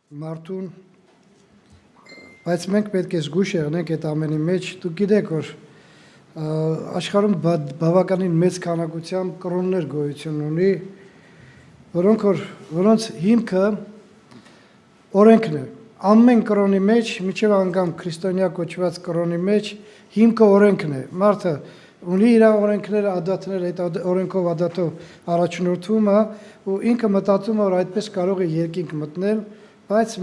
Մարդուն, բայց մենք պետք է զգույշ եղնենք այդ ամենի մեջ, դուք գիտեք, որ աշխարհում բավականին մեծ քանակությամբ կրոններ գոյություն ունի, որոնց հիմքը օրենքն է։ Ամեն կրոնի մեջ, մինչև անգամ քրիստոնյա կոչված կրոնի մեջ, հիմքը օրենքն է։ Մարդը ունի իր օրենքները, ադատները, այդ օրենքով ադատով առաջնորդվում է, ու ինքը մտածում է, որ այդպես կարող է երկինք մտնել, բայց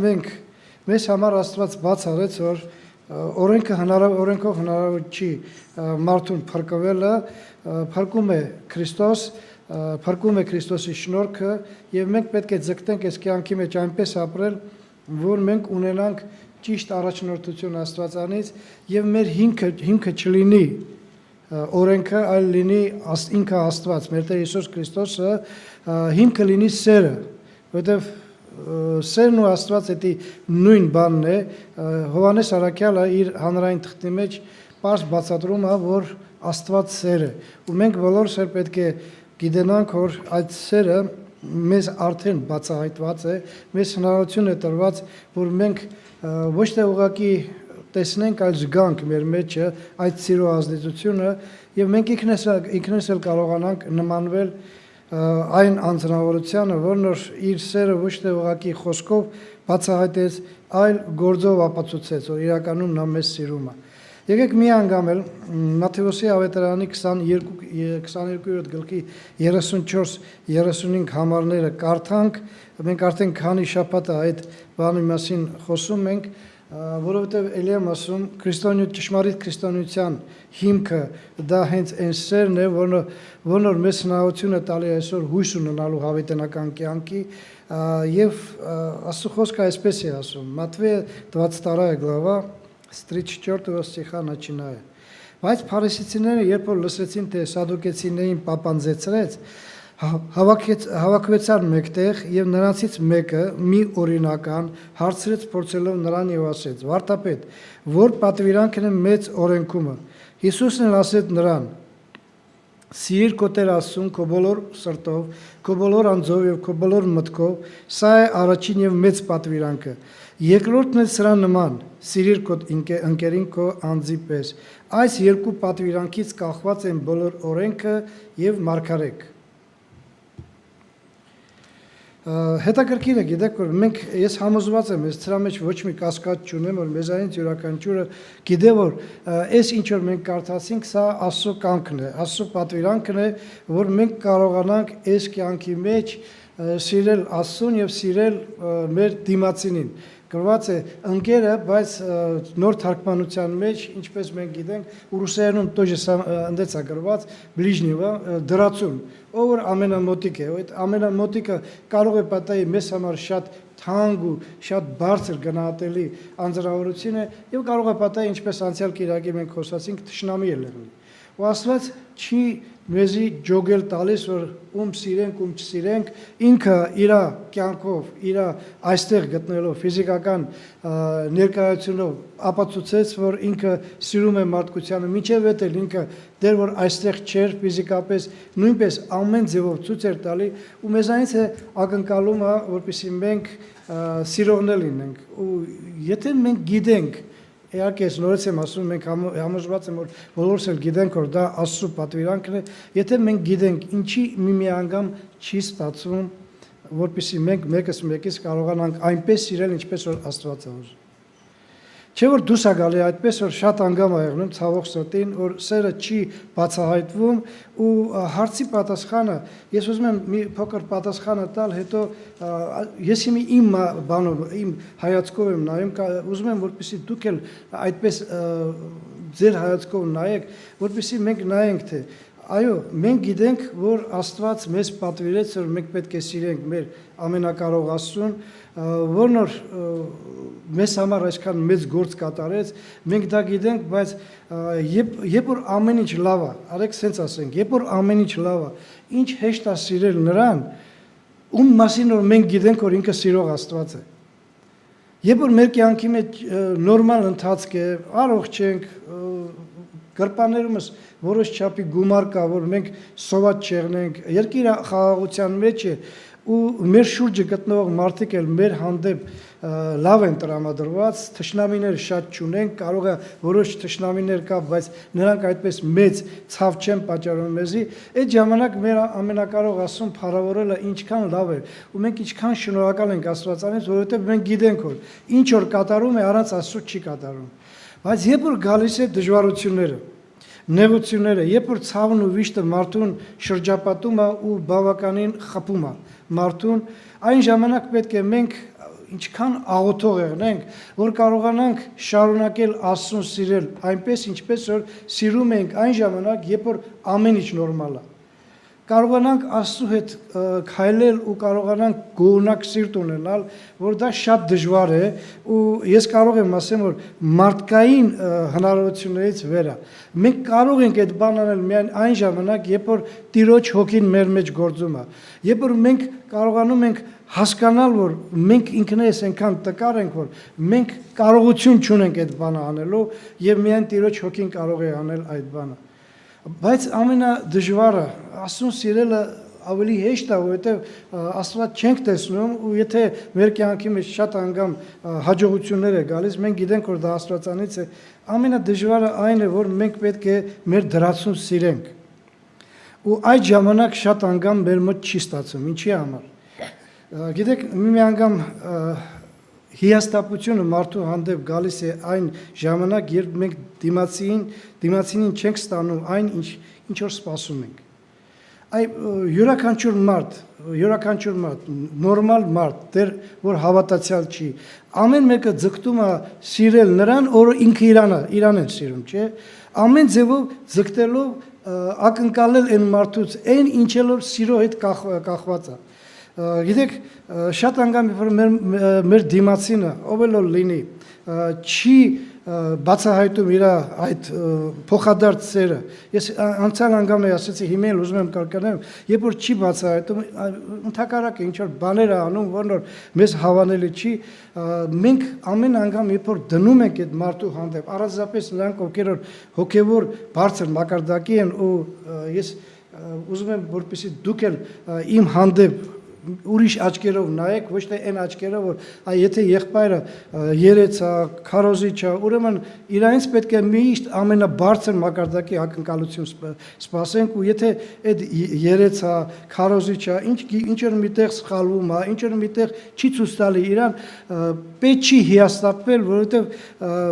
մեզ համար Աստված բաց արեց, որ օրենքով հնարավոր չի մարդուն փրկվելը, փրկում է Քրիստոս, փրկում է Քրիստոսի շնորհքը, եւ մենք պետք է ձգտենք այս կյանքի մեջ այնպես ապրել, որ մենք ունենանք ճիշտ առաջնորդություն Աստվածանից եւ մեր հիմքը չլինի օրենքը, այլ լինի ինքը Աստված, մեր Տեր Հիսուս Քրիստոսը, հիմքը լինի սերը, որովհետեւ սերն ու Աստված էդի նույն բանն է։ Հովհաննես Առաքյալը իր հանրային թղթի մեջ պարզ բացատրում է, որ Աստված սեր է, ու մենք բոլորս պետք է գիտենանք, որ այդ սերը մեզ արդեն բացահայտված է, մեզ հնարավորություն է տրված, որ մենք ոչ թե ուղղակի տեսնենք, այլ զգանք մեր մեջը այդ սիրո ազդեցությունը, եւ մենք ինքներս էլ կարողանանք նմանվել այն անձնավորությանը, որն իր սերը ոչ թե ուղղակի խոսքով բացահայտեց, այլ գործով ապացուցեց, որ իրականում նա մեզ սիրում է։ Եկեք մի անգամ էլ Մատթեոսի ավետարանի 22-րդ գլխի 34-35 համարները կարդանք, մենք արդեն քանի շաբաթ է այդ բանի մասին խոսում ենք, որովհետև ելի եմ ասում, ճշմարիտ քրիստոնեության հիմքը դա հենց այն սերն է, որն մեզ հնարավորություն է տալի այսօր հույս ունենալու հավիտենական կյանքի, եւ Աստծո խոսքը այսպես է ասում, Матфея 22 глава, с 34 стиха начиная. Բայց փարիսեցիները, երբ որ լսեցին, թե սադուկեցիներին պապանձեցրեց, հավաքվեցան մեկտեղ եւ նրանցից մեկը մի օրինական հարցրեց փորձելով նրան եւ ասեց. Վարդապետ, որ պատվիրանքն է մեծ օրենքումը։ Հիսուսն էլ ասեց նրան. Սիրիր քո Տեր Աստծուն քո բոլոր սրտով, քո բոլոր անձով եւ քո բոլոր մտքով, սա է առաջին եւ մեծ պատվիրանքը։ Երկրորդն է սրա նման. սիրիր քո ընկերին քո անձի պես։ Այս երկու պատվիրանքից կախված են բոլոր օրենքը եւ մարգարեք։ Հետաքրքիր է, գիտեք, որ ես համոզված եմ, ես դրա մեջ ոչ մի կասկած չունեմ, որ մեզանից յուրաքանչյուրը գիտե, որ այս ինչ որ մենք կարդացինք, սա Աստծո կամքն է, Աստծո պատվիրանքն է, որ մենք կարողանանք այս կյանքի մեջ սիրել Աստծուն եւ սիրել մեր դիմացինին։ Գրված է ընկերը, բայց նոր թարգմանության մեջ, ինչպես մենք գիտենք, ռուսերենում тоже ընդեց է գրված բլիժնիվը, դրացուն, ով որ ամենամոտիկ է, այդ ամենամոտիկը կարող է պատահի մեզ համար շատ թանկ ու շատ բարձր գնահատելի անձնավորություն է եւ կարող է պատահի, ինչպես անցյալ կիրակի մենք խոսացինք, թշնամի է լինի։ Ու Աստված չի մեզի ջոգել տալիս, որ ում սիրենք, ում չսիրենք, ինքը իր կյանքով, իր այստեղ գտնելով ֆիզիկական ներկայությունով ապացուցեց, որ ինքը սիրում է մարդկությանը, մինչև էլ ինքը դեռ որ այստեղ չէր ֆիզիկապես, նույնպես ամեն ձևով ցույց էր տալի, ու մեզանից է ակնկալումը, որպեսզի մենք սիրողներ լինենք, ու եթե մենք գիտենք, իհարկե նորից եմ ասում, մենք համոզված եմ, որ բոլորս էլ գիտենք, որ դա Աստծո պատվիրանքն է, եթե մենք գիտենք, ինչի մի անգամ չի ստացվում, որպեսզի մենք մեկս մեկից կարողանանք այնպես սիրել, ինչպես որ Աստված է ուզում։ Չէ որ դուս է գալի այդպես, որ շատ անգամ է եղնում ցավոք սրտին, որ սերը չի բացահայտվում, ու հարցի պատասխանը, ես ուզում եմ մի փոքր պատասխանը տալ, հետո ես իմ բանով, իմ հայացքով եմ նայում, ուզում եմ, որպեսզի դուք էլ այդպես ձեր հայացքով նայեք, որպեսզի մենք նայենք, թե այո, մենք գիտենք, որ Աստված մեզ պատվիրեց, որ մենք պետք է սիրենք մեր ամենակարող Աստծուն, որն որ մեզ համար այսքան մեծ գործ կատարեց, մենք դա գիտենք, բայց երբ որ ամեն ինչ լավ է, արեք սենց ասենք, երբ որ ամեն ինչ լավ է, ինչ հեշտ է սիրել նրան, ում մասին որ մենք գիտենք, որ ինքը սիրող Աստված է։ Երբ որ մեր կյանքի մեջ նորմալ ընթացք է, առողջ ենք, գրպաներումս որոշ չափի գումար կա, որ մենք սոված չեղնենք, երկիրը խաղաղության մեջ է, ու մեր շուրջը գտնվող մարդիկ էլ մեր հանդեպ լավ են տրամադրված, թշնամիներ շատ չունեն, կարող է որոշ թշնամիներ կա, բայց նրանք այդպես մեծ ցավ չեն պատճառում մեզի, այդ ժամանակ մեր ամենակարող Աստծուն փառավորելը ինչքան լավ է, ու մենք ինչքան շնորհակալ ենք Աստվածանից, որովհետև մենք գիտենք, որ ինչ որ կատարում է, առանց Աստծո չի կատարում։ Բայց երբ որ գալիս է դժվարությունները, նեղությունները, երբ որ ցավն ու վիշտը մարդուն շրջապատում է ու բավականին խփում է մարդուն, այն ժամանակ պետք է մենք ինչքան աղոթող եղնենք, որ կարողանանք շարունակել Աստծուն սիրել այնպես, ինչպես որ սիրում ենք այն ժամանակ, երբ որ ամեն ինչ նորմալ է։ Կարողանանք Աստծու հետ քայլել ու կարողանանք գոհունակ սիրտ ունենալ, որ դա շատ դժվար է ու ես կարող եմ ասեմ, որ մարդկային հնարավորություններից վեր է։ Մենք կարող ենք այդ բանը անել միայն այն ժամանակ, երբ որ Տիրոջ հոգին մեր մեջ գործում է։ Երբ որ մենք կարողանում ենք հասկանալ, որ մենք ինքներս այնքան տկար ենք, որ մենք կարողություն չունենք այդ բանը անելու եւ միայն Տիրոջ հոգին կարող է անել այդ բանը։ Բայց ամենադժվարը Աստծուն սիրելը ավելի հեշտ է, որովհետև Աստված չենք տեսնում ու եթե մեր կյանքի մեջ շատ անգամ հաջողություններ է գալիս, մենք գիտենք, որ դա Աստվածանից է, ամենադժվարը այն է, որ մենք պետք է մեր դրացուն սիրենք։ Ու այդ ժամանակ շատ անգամ մեր մոտ չի ստացվում, ինչի համար։ Գիտեք, մի անգամ հիասթափությունը մարդու հանդեպ գալիս է այն ժամանակ, երբ մենք դիմացինին չենք ստանում այն, ինչ որ սպասում ենք։ Այ յուրաքանչյուր մարդ, նորմալ մարդ, դեռ որ հավատացյալ չի, ամեն մեկը ձգտում է սիրել նրան, որ ինքը իրան են սիրում, չէ՞։ Ամեն ձևով ձգտելով ակնկալել այն մարդուց, այն ինչելով սիրո հետ կախված է։ Գիտեք, շատ անգամ մեր դիմացինը, ով էլ լինի, չի բացահայտում իր այդ փոխադարձ սերը։ Ես անցյալ անգամ ասացի, հիմա էլ ուզում եմ կրկնեմ, երբ որ չի բացահայտում, ընդհակառակը ինչ որ բաներ է անում, որ մեզ հավանելի չի, մենք ամեն անգամ երբ որ դնում ենք այդ մարդու հանդեպ, առանձնապես նրանք, ովքեր հոգևոր բարձր մակարդակի են ու ես ուզում եմ, որպեսզի դուք էլ իմ հանդեպ ուրիշ աչքերով նայեք, ոչ թե այն աչքերով, որ եթե եղբայրը երեց է, քարոզիչ է, ուրեմն իրանից պետք է միշտ ամենաբարձր մակարդակի ակնկալություն սպասենք ու եթե այդ երեց է, քարոզիչ է, ինչ որ միտեղ սխալվում է, ինչ որ միտեղ չի ցույց տալի իրան, պետք չի հիասթափվել, որովհետև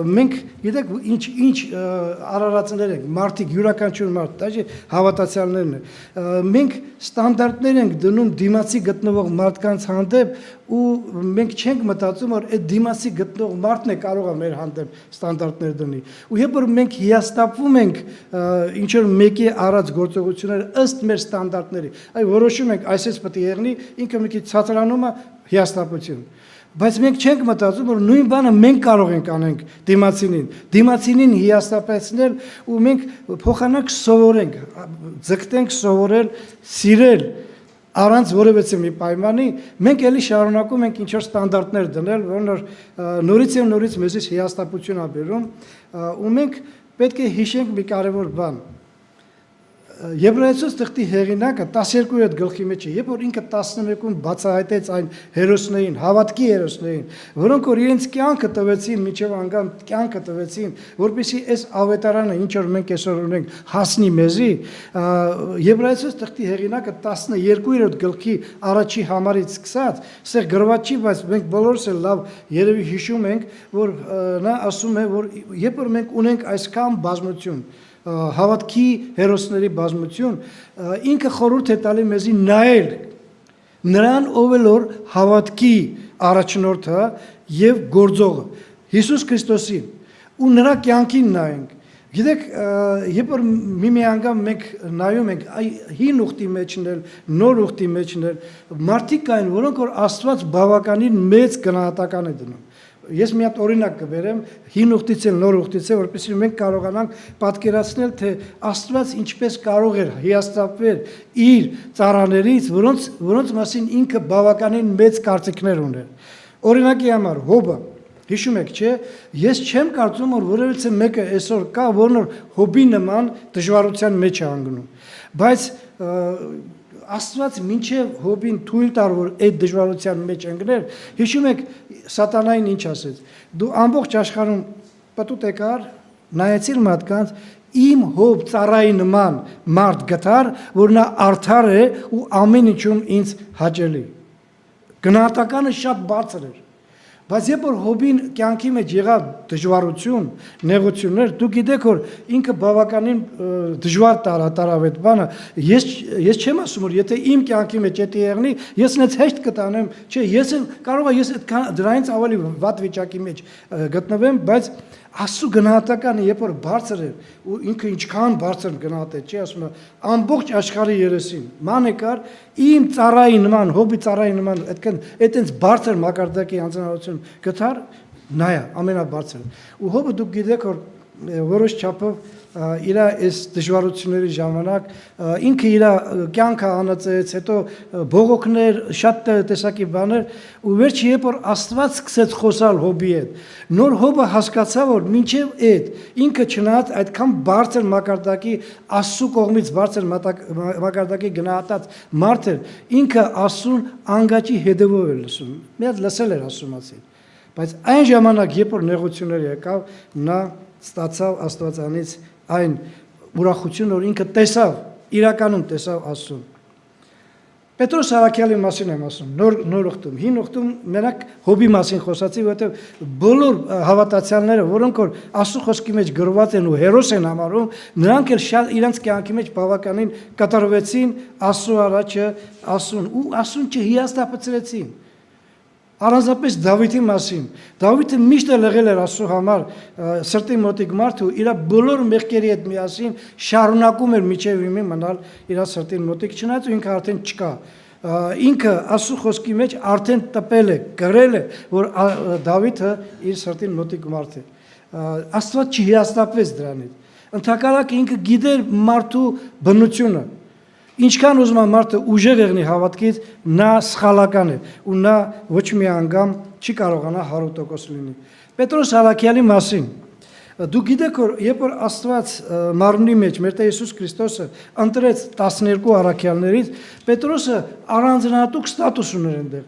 մենք գիտեք ինչ արարածներ ենք, մարդիկ յուրաքանչյուր մարդ, դա հավատացյալներն են։ Մենք ստանդարտներ ենք դնում դիմացի գտնվող մարդկանց հանդեպ ու մենք չենք մտածում, որ այդ դիմացի գտնող մարդն է կարող է մեր հանդեպ ստանդարտներ դնի։ Ու երբ որ մենք հիասթափվում ենք ինչ որ մեկի արած գործողությունները ըստ մեր ստանդարտների, այ որոշում ենք այսպես պետք է եղնի, ինքը մի քիչ ցածրանում է հիասթափություն։ Բայց մենք չենք մտածում, որ նույն բանը մենք կարող ենք անենք դիմացինին հիասթափեցնել ու մենք փոխանակ սովորենք, ձգտենք սովորել, սիրել առանց որևէ մի պայմանի, մենք էլի շարունակում ենք ինչ-որ ստանդարտներ դնել, որ նորից եւ նորից մեզից հիասթափություն է բերում, ու մենք պետք է հիշենք մի կարևոր բան։ Եբրայեցուց թղթի հեղինակը 12-րդ գլխի մեջ է, երբ որ ինքը 11-ում բացահայտեց այն հերոսներին, հավատքի հերոսներին, որոնք որ իրենց կյանքը տվեցին, միջև անգամ կյանքը տվեցին, որպեսզի այս ավետարանը, ինչ որ մենք այսօր ունենք, հասնի մեզի, Եբրայեցուց թղթի հեղինակը 12-րդ գլխի առաջի համարից սկսած, սեղ գրված չի, բայց մենք բոլորս էլ լավ երևի հիշում ենք, որ նա ասում է, որ երբ որ մենք ունենք այսքան բազմություն, հավատքի հերոսների բազմություն, ինքը խորհուրդ է տալի մեզի նայել նրան, ով էլ որ հավատքի առաջնորդը եւ գործողը Հիսուս Քրիստոսին ու նրա կյանքին նայենք։ Գիտեք, երբ որ մի անգամ մենք նայում ենք հին ուխտի մեջն էլ, նոր ուխտի մեջն էլ, մարդիկ կային, որոնք որ Աստված բավականին մեծ գնահատական է դնում։ Ես մի հատ օրինակ կբերեմ հին ուխտից էլ նոր ուխտից էլ, որպեսզի մենք կարողանանք պատկերացնել, թե Աստված ինչպես կարող էր հիասթափվել իր ծառաներից, որոնց մասին ինքը բավականին մեծ կարծիքներ ուներ։ Օրինակի համար Հոբը, հիշում եք, չէ՞, ես չեմ կարծում, որ որևէ մեկը այսօր կա, որն որ Հոբի նման դժվարության մեջ է անգնում, բայց Աստված մինչև Հոբին թույլ տար, որ այդ դժվարության մեջ ընկներ, հիշում եք սատանային ինչ ասեց. Դու ամբողջ աշխարհում պատուտ եկար, նայեցիր մարդկանց, իմ Հոբ ծառայի նման մարդ գտար, որ նա արդար է ու ամեն ինչում ինձ հաճելի։ Գնահատականը շատ բարձր էր։ Բայց երբ որ Հոբին կյանքի մեջ եղավ դժվարություն, նեղություններ, դու գիտեք որ ինքը բավականին դժվար տարավ այդ բանը, ես չեմ ասում որ եթե իմ կյանքի մեջ դա եղնի, ես նենց հեշտ կտանեմ, չէ, ես կարող եմ ես այդ դրանից ավելի վատ վիճակի մեջ գտնվեմ, բայց Աստծո գնահատականը երբ որ բարձր է ու ինքը ինչքան բարձր գնահատեց, չի ասում ամբողջ աշխարհի երեսին, ման եկար իմ ծառայի նման, Հոբի ծառայի նման, այդտենց բարձր մակարդակի անձնարարություն գտար, նայա, ամենաբարձրը։ Ու Հոբը դուք գիտեք որ որոշ չափով իր այս դժվարությունների ժամանակ ինքը իր կյանքը անացեց, հետո բողոքներ, շատ տեսակի բաներ ու վերջի երբ որ Աստված սկսեց խոսալ Հոբի հետ, նոր Հոբը հասկացավ որ մինչև այդ ինքը չնայած այդքան բարձր մակարդակի Աստծո կողմից բարձր մակարդակի գնահատած մարդ էր, ինքը Աստծուն անգաճի հետևով էր լսում, մի հատ լսել էր Աստծո մասին, բայց այն ժամանակ երբ որ նեղություններ եկավ, նա ստացավ Աստվածանից այն ուրախությունը, որ ինքը տեսավ, իրականում տեսավ Աստծուն։ Պետրոս Սարաքյալի մասին եմ ասում, նոր ուխտում, հին ուխտում մենակ Հոբի մասին խոսացի, որովհետև բոլոր հավատացյալները, որոնք որ Աստծո խոսքի մեջ գրված են ու հերոս են համարում, նրանք էլ շատ իրենց կյանքի մեջ բավականին կատարվեցին Աստծո առաջը, Աստծուն ու Աստծուն չհիասթափեցրեցին։ Առանձնապես Դավիթի մասին, Դավիթը միշտ եղել էր Աստծո համար սրտի մոտիկ մարդ ու իր բոլոր մեղքերի հետ միասին շարունակում էր միջև իմի մնալ իր սրտին մոտիկ, չնայած ինքը արդեն չկա։ Ինքը Աստծո խոսքի մեջ արդեն տպել է, գրել է, որ Դավիթը իր սրտին մոտիկ մարդ է։ Աստված չհիասթափվեց դրանից։ Ընդհակառակը ինքը գիտեր մարդու բնությունը։ Ինչքան ուզում է մարդը ուժեղ եղնի հավատքից, նա սխալական է ու նա ոչ մի անգամ չի կարողանա 100% լինի։ Պետրոս Սարաքյալի մասին դու գիտեք որ երբ որ Աստված մարմնի մեջ մեր Տեր Հիսուս Քրիստոսը ընտրեց 12 առաքյալներից, Պետրոսը առանձնահատուկ ստատուս ուներ այնտեղ։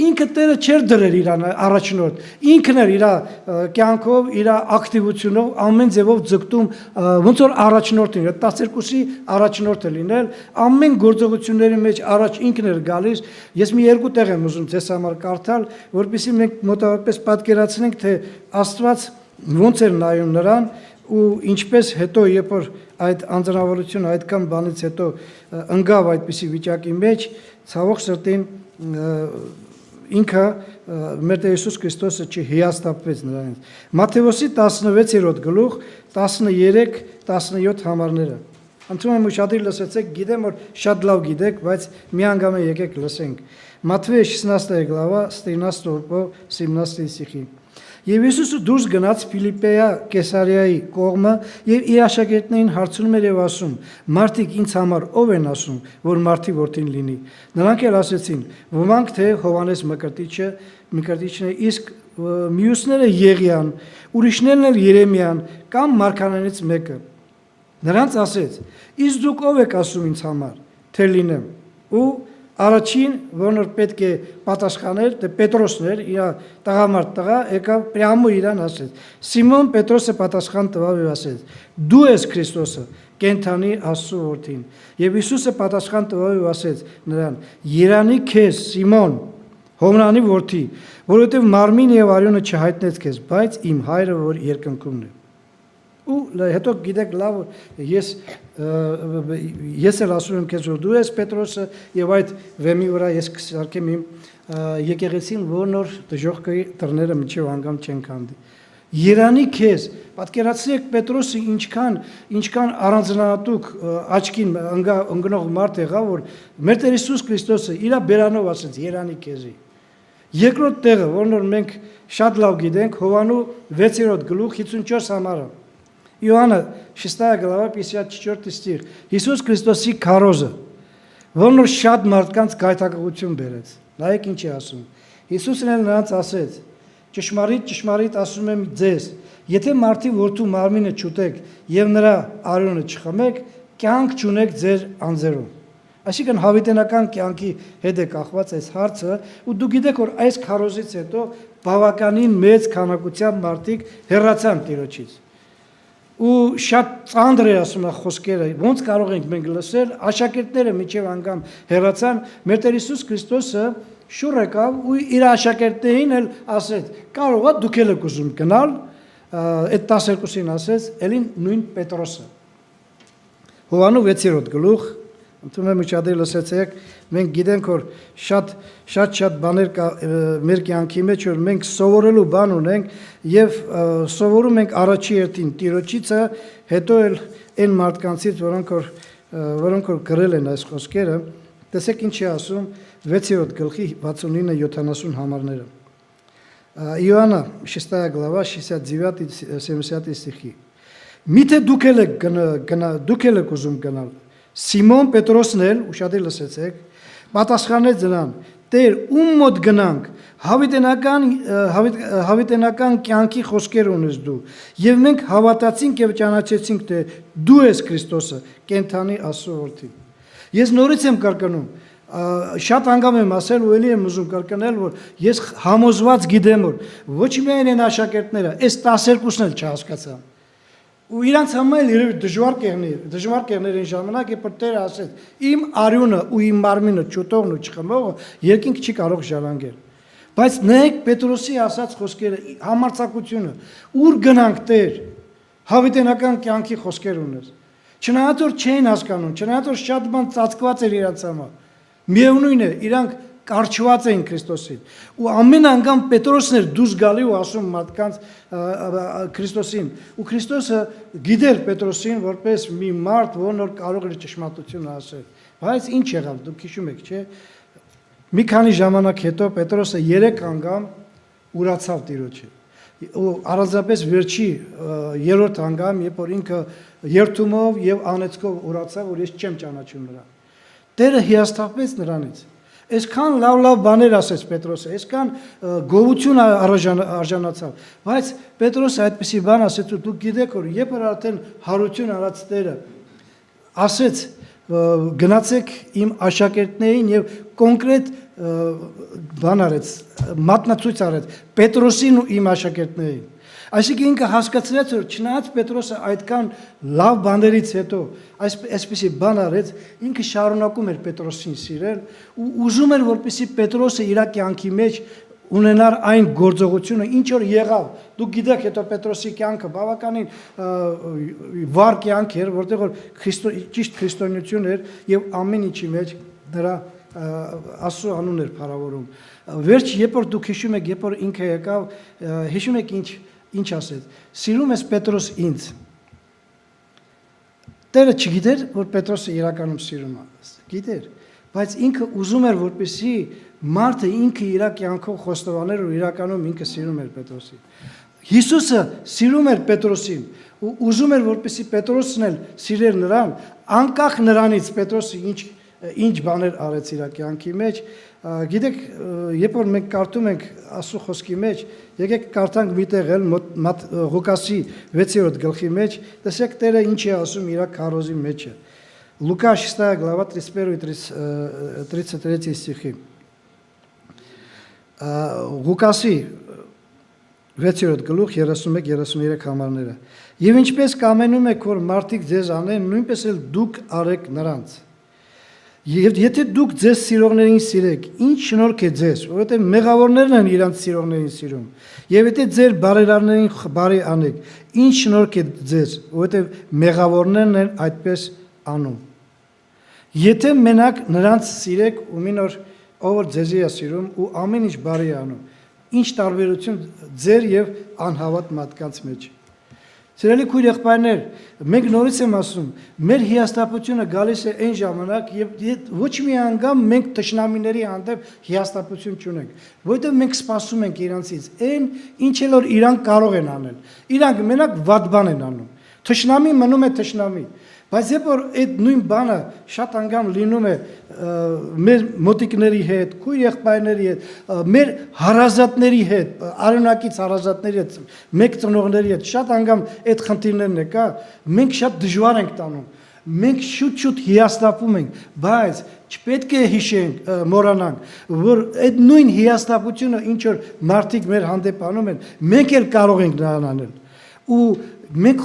Ինքը Տերը չէր դրել իրան առաջնորդ, ինքն էր իր կյանքով, իր ակտիվությունով ամեն ձևով ձգտում ոնց որ առաջնորդին, 12-ի առաջնորդը լինել, ամեն գործողությունների մեջ առաջ ինքն էր գալիս։ Ես մի երկու տեղ եմ ուզում ձեզ համար կարդալ, որպեսզի մենք մոտավորապես պատկերացնենք, թե Աստված ոնց էր նայում նրան ու ինչպես հետո երբ որ այդ անձնավորությունը այդքան բանից հետո ընկավ այդպիսի վիճակի մեջ, ցավոք սրտին ինքը մեր Տեր Հիսուս Քրիստոսը չհիասթափվեց նրանից։ Մատթեոսի 16-րդ գլուխ 13-17 համարները։ Ընդունում եմ ուշադիր լսեցեք, գիտեմ որ շատ լավ գիտեք, բայց մի անգամ եկեք լսենք։ Մատթեոս 16 глава с 13 по 17 стихи։ Եվ Հիսուսը դուրս գնաց Ֆիլիպպեա Կեսարիայի կողմը եւ իր աշակերտներին հարցնում էր եւ ասում. «Մարդիկ ինձ համար ով են ասում, որ Մարդի որդին լինի»։ Նրանք էլ ասեցին. «Ոմանք թե Հովհաննես Մկրտիչն է, իսկ մյուսները Եղիան, ուրիշներն էլ Երեմիան կամ Մարգարեներից մեկը»։ Նրանց ասեց. «Իսկ դուք ով եք ասում ինձ համար, թե լինեմ»։ Ու առաջին, որն որ պետք է պատասխաներ, դե Պետրոսն էր, իր տղամարդ տղա, եկավ պրյամո իրան ասեց։ Սիմոն Պետրոսը պատասխան տվավ եւ ասեց. «Դու ես Քրիստոսը, կենթանի Աստծո որդին»։ Եվ Հիսուսը պատասխան տվավ եւ ասեց նրան. «Երանի քեզ, Սիմոն, Հովնանի որդի, որովհետեւ մարմին եւ արյունը չհայտնեց քեզ, բայց իմ հայրը, որ երկնքումն է»։ Ու հետո գիտեք լավ ես էլ ասում եմ քեզ որ դու ես Պետրոսը եւ այդ վեմի վրա ես կսարքեմ իմ եկեղեցին որնոր դժոխքի դռները միջև անգամ չեն քանդի։ Երանի քեզ, պատկերացրեք Պետրոսը ինչքան առանձնահատուկ աչքին ընկնող մարդ եղավ որ մեր Տեր Հիսուս Քրիստոսը իր բերանով ասեց երանի քեզի։ Երկրորդ տեղը որն որ մենք շատ լավ գիտենք Հովանու 6-րդ գլուխ 54 համարը Иоанна 6 глава 54 стих Հիսուս Քրիստոսի քարոզը որն որ շատ մարդկանց գայթակղություն բերեց նայեք ինչ է ասում Հիսուսն էլ նրանց ասեց ճշմարիտ ասում եմ ձեզ եթե մարդի որդու մարմինը չուտեք եւ նրա արյունը չխմեք կյանք չունեք ձեր անձերում Այսինքն հավիտենական կյանքի հետ է կախված այս հարցը, ու դու գիտեք, որ այս քարոզից հետո բավականին մեծ քանակությամբ մարդիկ հեռացան Տիրոջից։ Ու շատ ծանր է ասում խոսքերը, ոնց կարող ենք մենք լսել, աշակերտները միջև անգամ հեռացան, մեր Տեր Հիսուս Քրիստոսը շուռ եկավ ու իր աշակերտներին էլ ասեց, կարող է դուք եք ուզում գնալ, այդ 12-ին ասեց, ելին նույն Պետրոսը։ Հովանու 6-րդ գլուխ, ընդունում եմ ուշադիր լսեցեք, մենք գիտենք, որ շատ բաներ կա մեր կյանքի մեջ, որ մենք սովորելու բան ունենք եւ սովորում ենք առաջի երթին Տիրոջիցը, հետո էլ այն մարդկանցից, որոնք որ գրել են այս խոսքերը, տեսեք ինչ է ասում 6-րդ գլխի 69-70 համարները։ Իոաննա 6 глава 69-70 стихи. Միթե դուք եք ուզում գնալ։ Սիմոն Պետրոսն էլ, ուշադիր լսեցեք, պատասխանեց նրան. Տեր, ում մոտ գնանք, հավիտենական կյանքի խոսքեր ունես դու, եւ մենք հավատացինք եւ ճանաչեցինք, թե դու ես Քրիստոսը, կենթանի Աստծո որդին։ Ես նորից եմ կրկնում, շատ անգամ եմ ասել ու ելի եմ ուզում կրկնել, որ ես համոզված գիտեմ, որ ոչ միայն են աշակերտները, այս 12-ն էլ չհասկացան։ Ու իրանց համար երևի դժվար կերներ այն ժամանակ, երբ Տերը ասեց. իմ արյունը ու իմ մարմինը չուտողն ու չխմողը երկինք չի կարող ժառանգել։ Բայց նայեք Պետրոսի ասած խոսքերը, համարձակությունը, ուր գնանք Տեր, հավիտենական կյանքի խոսքեր ունես։ Չնայած որ չէին հասկանում, չնայած որ շատ բան ծածկված էր իրանց համար։ Միևնույն է, իրանք կարճված էին Քրիստոսին։ Ու ամեն անգամ Պետրոսն էր դուրս գալի ու ասում մարդկանց Քրիստոսին։ Ու Քրիստոսը գիտեր Պետրոսին որպես մի մարդ, որն որ կարող էր ճշմարտությունը ասել։ Բայց ինչ եղավ, դուք հիշում եք, չէ՞։ Մի քանի ժամանակ հետո Պետրոսը 3 անգամ ուրացավ Տիրոջը։ Ու առանձնապես վերջի 3-րդ անգամ, երբ որ ինքը երթումով եւ անեծքով ուրացավ, որ ես չեմ ճանաչում նրան։ Տերը հիասթափվեց նրանից։ Այսքան լավ բաներ ասեց Պետրոսը, այսքան գովություն արժանացավ, բայց Պետրոսը այդպիսի բան ասեց ու դուք գիտեք, որ երբ որ արդեն հարություն արած Տերը ասեց գնացեք իմ աշակերտներին եւ կոնկրետ բան արեց, մատնացույց արեց Պետրոսին ու իմ աշակերտներին։ Այսինքն ինքը հասկացրեց, որ չնայած Պետրոսը այդքան լավ բաներից հետո այսպիսի բան արեց, ինքը շարունակում էր Պետրոսին սիրել ու ուզում էր, որպեսզի Պետրոսը իր կյանքի մեջ ունենար այն գործողությունը, ինչ որ եղավ։ Դուք գիտեք, հետո Պետրոսի կյանքը բավականին վառ կյանք էր, որտեղ որ ճիշտ քրիստոնեություն էր եւ ամեն ինչի մեջ նրա Աստծո անունն էր փառավորում։ Վերջ, երբ որ դուք հիշում եք, երբ որ ինքը եկավ, հիշում եք ինչ ասեց. Սիրում ես Պետրոս ինձ։ Տերը չգիտեր, որ Պետրոսը իրականում սիրում է, գիտեր, բայց ինքը ուզում էր, որպեսզի մարդը ինքը իր կյանքով խոստովաներ, որ իրականում ինքը սիրում էր Պետրոսին։ Հիսուսը սիրում էր Պետրոսին ու ուզում էր, որպեսզի Պետրոսն էլ սիրեր նրան, անկախ նրանից Պետրոսը ինչ բաներ արեց իր կյանքի մեջ։ Գիտեք, երբ որ մենք կարդում ենք Աստծո խոսքի մեջ, եկեք կարդանք մի տեղ էլ Ղուկասի 6-րդ գլխի մեջ, տեսեք Տերը ինչ է ասում իր քարոզի մեջը։ Лука 6 глава 31-33 стихи։ Ղուկասի 6-րդ գլուխ 31-33 համարները։ Եվ ինչպես կամենում եք, որ մարդիկ ձեզ անեն, նույնպես էլ դուք արեք նրանց։ Եվ եթե դուք ձեզ սիրողներին սիրեք, ինչ շնորհք է ձեզ, որովհետև մեղավորներն են իրանց սիրողներին սիրում։ Եվ եթե ձեր բարերարներին բարի անեք, ինչ շնորհք է ձեզ, որովհետև մեղավորներն են այդպես անում։ Եթե մենակ նրանց սիրեք ու մի նոր ով որ ձեզի է սիրում ու ամեն ինչ բարի է անում, ինչ տարբերություն ձեր եւ անհավատ մարդկանց մեջ։ Սիրելի քույր եղբայրներ, մենք նորից եմ ասում, մեր հիասթափությունը գալիս է այն ժամանակ, երբ ոչ մի անգամ մենք թշնամիների հանդեպ հիասթափություն չունենք, որովհետև մենք սպասում ենք իրանցից այն, ինչ էլ որ իրանք կարող են անել։ Իրանք մենակ վատ բան են անում։ Թշնամի մնում է թշնամի։ Բայց երբ որ այդ նույն բանը շատ անգամ լինում է մեր մոտիկների հետ, քույր եղբայրների հետ, մեր հարազատների հետ, արյունակից հարազատների հետ, մեկ ծնողների հետ, շատ անգամ այդ խնդիրներն է կա, մենք շատ դժվար ենք տանում։ Մենք շուտ-շուտ հիասթափում ենք, բայց չպետք է հիշենք, մոռանանք, որ այդ նույն հիասթափությունը, ինչ որ մարդիկ մեր հանդեպ անում են, մենք էլ կարող ենք նրան անել։ Ու մենք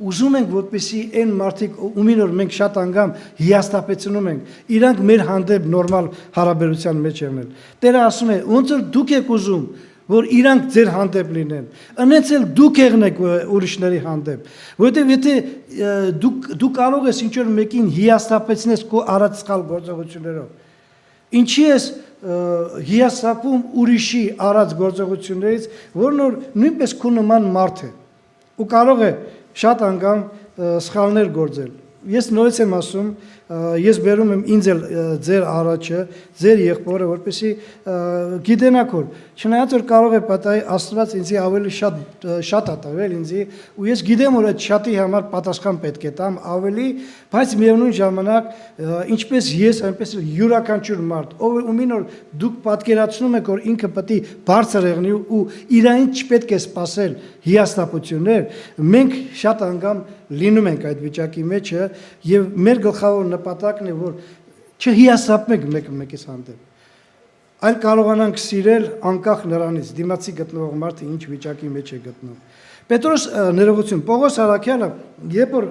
ուզում ենք, որպեսզի այն մարդիկ, ումին որ մենք շատ անգամ հիասթափեցնում ենք, իրանք մեր հանդեպ նորմալ հարաբերության մեջ եղնել։ Տերը ասում է, ոնց որ դուք եք ուզում, որ իրանք ձեր հանդեպ լինեն, ընենց էլ դուք եղնեք ուրիշների հանդեպ, որովհետև եթե դու կարող ես ինչ-որ մեկին հիասթափեցնես քո արած սխալ գործողություններով, ինչի ես հիասթափում ուրիշի արած գործողություններից, որն որ նույնպես քո նման մարդ է, ու կարող է շատ անգամ սխալներ գործել։ Ես նորից եմ ասում, ես բերում եմ ինձ էլ ձեր առաջը, ձեր եղբորը, որպեսզի գիտենաք որ, չնայած որ կարող է պատահի Աստված ինձի ավելի շատ տվել ինձի, ու ես գիտեմ որ այդ շատի համար պատասխան պետք է տամ ավելի, բայց միևնույն ժամանակ ինչպես ես, այնպես էլ յուրաքանչյուր մարդ, ումին որ դուք պատկերացնում եք որ ինքը պետք է բարձր եղնի ու իրային չպետք է սпасել հիասթափություններ, մենք շատ անգամ լինում ենք այդ վիճակի մեջը եւ մեր գլխավոր նպատակն է որ չհիասթափենք մեկը մեկից հանդեպ այլ կարողանանք սիրել անկախ նրանից դիմացի գտնվող մարդը ինչ վիճակի մեջ է գտնում Պետրոս ներողություն Պողոս Արաքյանը երբ որ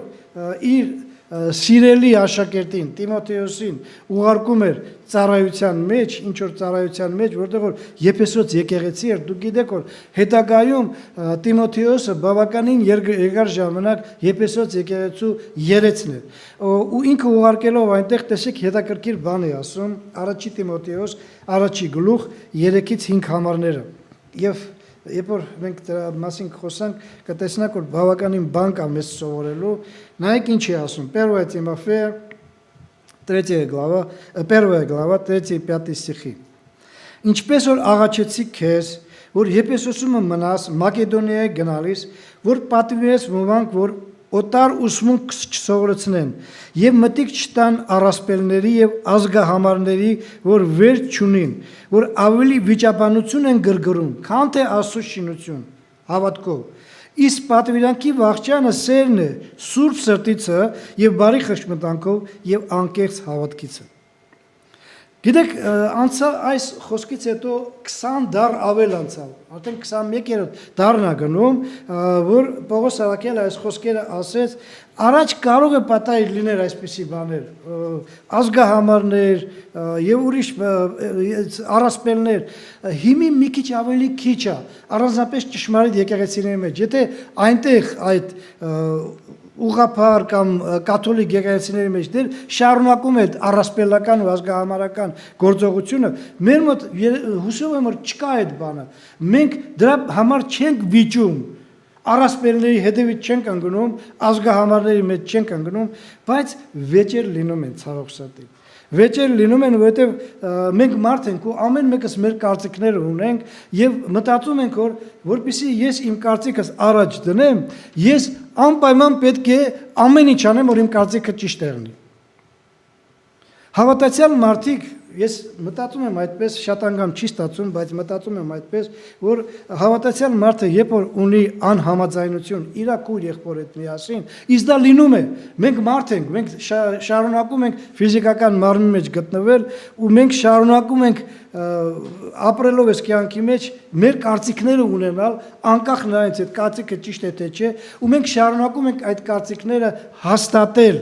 իր սիրելի աշակերտին Տիմոթեոսին ուղարկում էր ծառայության մեջ, ինչ որ ծառայության մեջ, որտեղ որ Եփեսոց եկեղեցի էր, դուք գիտեք որ հետագայում Տիմոթեոսը բավականին երկար ժամանակ Եփեսոց եկեղեցու երեցն էր։ Ու ինքը ուղարկելով այնտեղ տեսեք հետաքրքիր բան է ասում, առաջի Տիմոթեոս, առաջի գլուխ 3-ից 5 համարները։ Եվ Երբ որ մենք դրա մասին խոսանք, կտեսնենք որ բավականին բան կա մեզ սովորելու, նայեք ինչ է ասում, 1 Тимофея, 3 глава, 1 глава, 3-5 стихи. Ինչպես որ աղաչեցի քեզ, որ Եփեսոսում մնաս, Մակեդոնիայի գնալիս, որ պատվիրես ոմանք, որ օտար ուսմունք չսովորեցնեն եւ մտիկ չտան առասպելների եւ ազգահամարների, որ վեր չունին, որ ավելի վիճաբանություն են գրգռում, քան թե Աստծո շինություն, հավատքով։ Իսկ պատվիրանքի վախճանը սերն է, սուրբ սրտիցը եւ բարի խշմտանքով եւ անկեղծ հավատքիցը։ Գիտեք, անցա այս խոսքից հետո 20 դար ավել անցավ, արդեն 21-րդ դարն է գնում, որ Պողոս Արաքյալը այս խոսքերը ասեց, առաջ կարող է պատահի լիներ այսպիսի բաներ, ազգահամարներ եւ ուրիշ առասպելներ, հիմի մի քիչ ավելի քիչ է, առանձնապես ճշմարիտ եկեղեցիների մեջ, եթե այնտեղ այդ ուղղափառ կամ կաթոլիկ եկեղեցիների մեջ դեր շարունակում է առասպելական ու ազգահամարական գործողությունը, մեր մոտ հուսով եմ որ չկա այդ բանը։ Մենք դրա համար չենք վիճում, առասպելների հետևից չենք ընկնում, ազգահամարների մեջ չենք ընկնում, բայց վեճեր լինում են ցավոք սրտի։ Վեճեր լինում են, որովհետև մենք մարդ ենք ու ամեն մեկս մեր կարծիքները ունենք եւ մտածում ենք որպեսզի ես իմ կարծիքս առաջ դնեմ, ես անպայման պետք է ամեն ինչ անեմ, որ իմ կարծիքը ճիշտ եղնի։ Հավատացյալ մարդիկ, ես մտածում եմ այդպես, շատ անգամ չի ստացվում, բայց մտածում եմ այդպես, որ հավատացյալ մարդը երբ որ ունի անհամաձայնություն իր քույր եղբոր հետ միասին, իսկ դա լինում է, մենք մարդ ենք, մենք շարունակում ենք ֆիզիկական մարմնի մեջ գտնվել ու մենք շարունակում ենք ապրելով այս կյանքի մեջ մեր կարծիքները ունենալ, անկախ նրանից այդ կարծիքը ճիշտ է թե չէ, ու մենք շարունակում ենք այդ կարծիքները հաստատել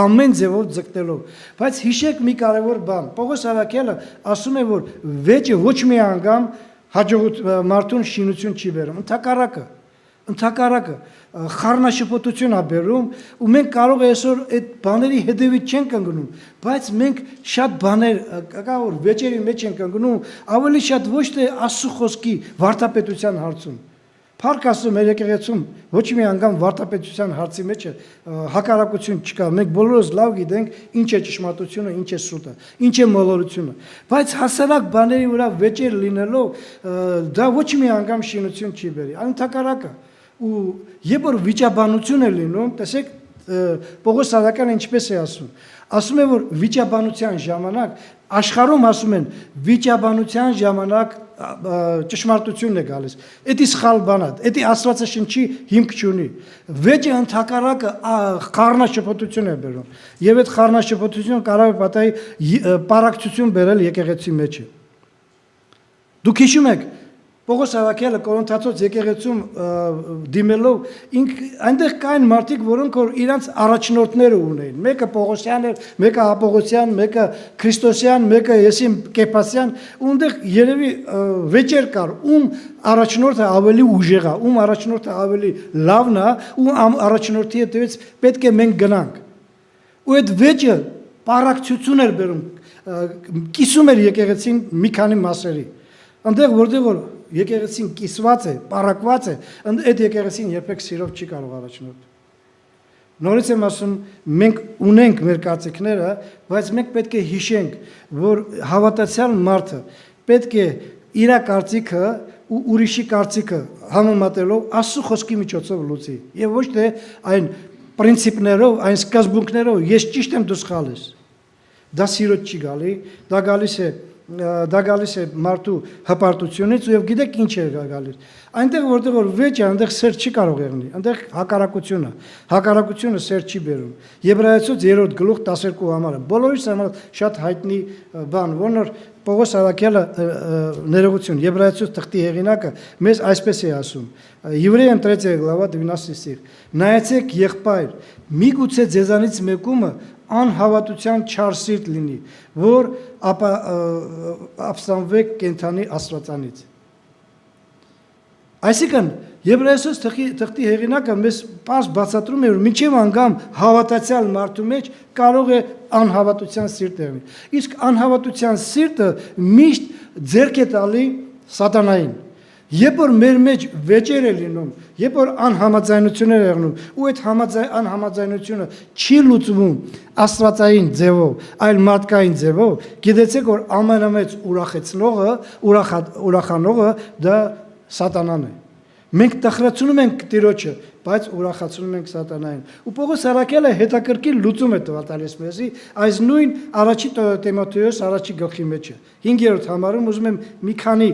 ամեն ձևով ձգտելով։ Բայց հիշեք մի կարևոր բան, Պողոս Արաքյալը ասում է, որ վեճը ոչ մի անգամ հաջողություն մարդուն շինություն չի բերում, ընդհակառակը խառնաշփոթություն է բերում ու մենք կարող է այսօր այդ բաների հետևից չենք ընկնում, բայց մենք շատ բաներ կա որ վեճերի մեջ ենք ընկնում, ավելի շատ ոչ թե Աստծո խոսքի վարդապետության հարցում։ Փառք Աստծո մեր եկեղեցում ոչ մի անգամ վարդապետության հարցի մեջ հակառակություն չկա։ Մենք բոլորս լավ գիտենք ինչ է ճշմարտությունը, ինչ է սուտը, ինչ է մոլորությունը։ Բայց հասարակ բաների վրա վեճեր լինելով դա ոչ մի անգամ շինություն չի բերի, ընդհակառակը։ Ու երբ որ վիճաբանություն է լինում, տեսեք Պողոս Արաքյալը ինչպես է ասում է որ վիճաբանության ժամանակ աշխարհում ասում են վիճաբանության ժամանակ ճշմարտությունն է գալիս։ Դա սխալ բան է, դա Աստվածաշնչի հիմք չունի։ Վեճը ընդհակառակը խառնաշփոթություն է բերում։ Եվ այդ խառնաշփոթությունը կարող է պատահի պարակցություն բերել եկեղեցի մեջը։ Դուք հիշում եք Պողոս Ավակյալը Կորինթացոց եկեղեցում դիմելով այնտեղ կային մարդիկ, որոնք որ իրանց առաջնորդները ունեին։ Մեկը Պողոսյան էր, մեկը Ապողոսյան, մեկը Քրիստոսյան, մեկը Եսիմ Կեփասյան, ունդեղ երևի վեճեր կար, ում առաջնորդը ավելի ուժեղ է, ում առաջնորդը ավելի լավն է, ում առաջնորդի հետևից պետք է մենք գնանք։ Ու այդ վեճը պարակցություն էր բերում, կիսում էր եկեղեցին մի քանի մասերի։ Այնտեղ որտեղ որ եկեղեցին կիսված է, պարակված է, այդ եկեղեցին երբեք սիրով չի կարող առաջնորդել։ Նորից եմ ասում, մենք ունենք մեր կարծիքները, բայց մենք պետք է հիշենք, որ հավատացյալ մարդը պետք է իր կարծիքը ու ուրիշի կարծիքը համեմատելով Աստծո խոսքի միջոցով լուծի։ Եվ ոչ թե այն պրինցիպներով, այն սկզբունքներով, ես ճիշտ եմ, դու սխալ ես։ Դա սիրոց չի գալի, դա գալիս է մարդու հպարտությունից ու գիտեք ինչ է գալիս։ Այնտեղ որտեղ որ վեճը, այնտեղ սեր չի կարող եղնի, այնտեղ հակառակությունը սեր չի բերում։ Եբրայեցուց 3-րդ գլուխ 12 համարը, բոլորիս համար շատ հայտնի բան, որն որ Պողոս Ավակյալը ներողություն, Եբրայեցուց թղթի հեղինակը մեզ այսպես է ասում. Եվրեям 3 глава 12 стих. Նայեցեք եղբայր, միգուցե ձեզանից մեկումը անհավատության չար սիրտ լինի, որ ապստամբվեք կենդանի Աստվածանից։ Այսինքն Եբրայեցուց թղթի հեղինակը մեզ պարզ բացատրում է, որ մինչև անգամ հավատացյալ մարդու մեջ կարող է անհավատության սիրտ եղնի։ Իսկ անհավատության սիրտը միշտ ձեռք է տալի սատանային։ Երբ որ մեր մեջ վեճեր է լինում, երբ որ անհամաձայնություններ եղնում, ու այդ անհամաձայնությունը չի լուծվում աստվածային ձևով, այլ մարդկային ձևով, գիտեցեք, որ ամենամեծ ուրախանողը դա սատանան է։ Մենք տխրացնում ենք Տիրոջը, բայց ուրախացնում ենք սատանային։ Ու Պողոս Արաքյալը հետաքրքիր լուծում է տալիս մեզի այս նույն առաջի Տիմոթեոս առաջի գլխի մեջը։ 5-րդ համարում ուզում եմ մի քանի